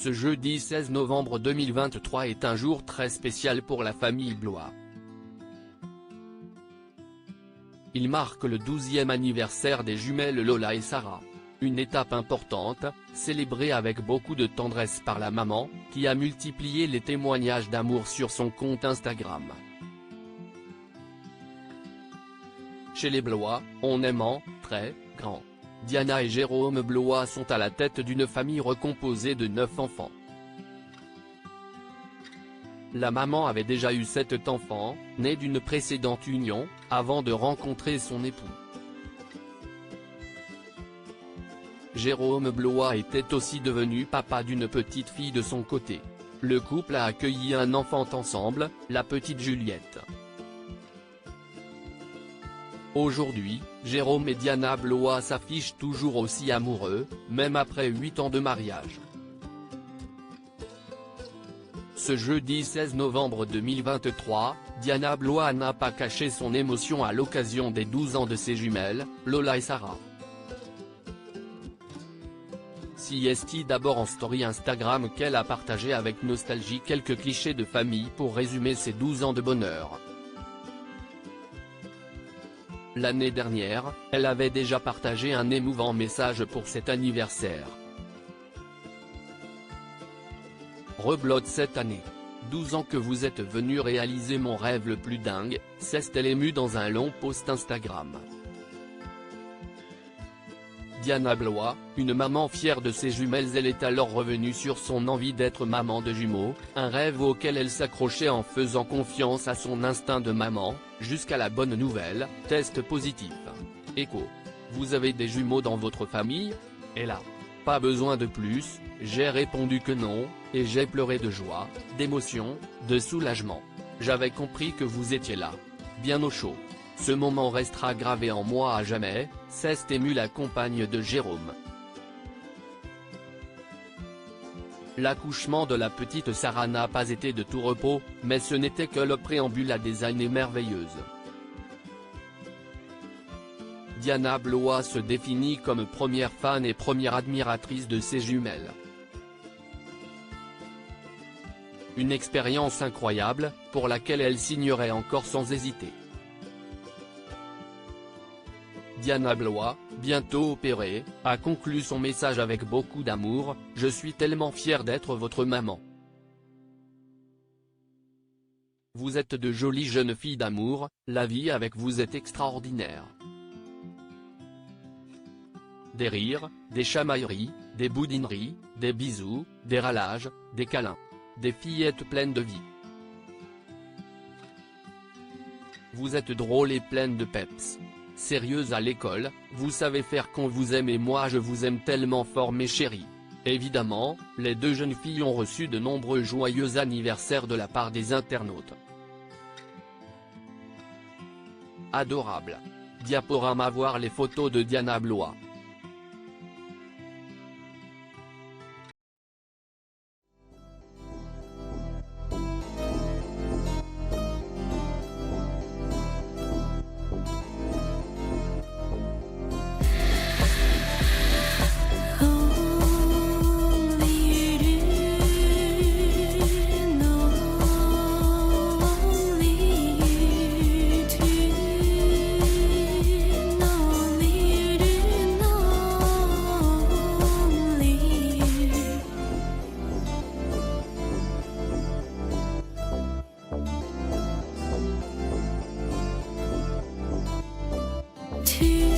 Ce jeudi 16 novembre 2023 est un jour très spécial pour la famille Blois. Il marque le 12e anniversaire des jumelles Lola et Sarah. Une étape importante, célébrée avec beaucoup de tendresse par la maman, qui a multiplié les témoignages d'amour sur son compte Instagram. Chez les Blois, on aime en très grand. Diana et Jérôme Blois sont à la tête d'une famille recomposée de 9 enfants. La maman avait déjà eu 7 enfants, nés d'une précédente union, avant de rencontrer son époux. Jérôme Blois était aussi devenu papa d'une petite fille de son côté. Le couple a accueilli un enfant ensemble, la petite Juliette. Aujourd'hui, Jérôme et Diana Blois s'affichent toujours aussi amoureux, même après 8 ans de mariage. Ce jeudi 16 novembre 2023, Diana Blois n'a pas caché son émotion à l'occasion des 12 ans de ses jumelles, Lola et Sarah. C'est d'abord en story Instagram qu'elle a partagé avec nostalgie quelques clichés de famille pour résumer ses 12 ans de bonheur. L'année dernière, elle avait déjà partagé un émouvant message pour cet anniversaire. Reblote cette année. 12 ans que vous êtes venu réaliser mon rêve le plus dingue, s'est-elle émue dans un long post Instagram. Diana Blois, une maman fière de ses jumelles, elle est alors revenue sur son envie d'être maman de jumeaux, un rêve auquel elle s'accrochait en faisant confiance à son instinct de maman, jusqu'à la bonne nouvelle, test positif. Écho. Vous avez des jumeaux dans votre famille? Et là. Pas besoin de plus, j'ai répondu que non, et j'ai pleuré de joie, d'émotion, de soulagement. J'avais compris que vous étiez là. Bien au chaud. Ce moment restera gravé en moi à jamais, s'est émue la compagne de Jérôme. L'accouchement de la petite Sarah n'a pas été de tout repos, mais ce n'était que le préambule à des années merveilleuses. Diana Blois se définit comme première fan et première admiratrice de ses jumelles. Une expérience incroyable, pour laquelle elle signerait encore sans hésiter. Diana Blois, bientôt opérée, a conclu son message avec beaucoup d'amour: « Je suis tellement fière d'être votre maman. Vous êtes de jolies jeunes filles d'amour, la vie avec vous est extraordinaire. » Des rires, des chamailleries, des boudineries, des bisous, des râlages, des câlins. Des fillettes pleines de vie. Vous êtes drôle et pleine de peps. Sérieuse à l'école, vous savez faire qu'on vous aime et moi je vous aime tellement fort mes chéris. Évidemment, les deux jeunes filles ont reçu de nombreux joyeux anniversaires de la part des internautes. Adorable. Diaporama. Voir les photos de Diana Blois. To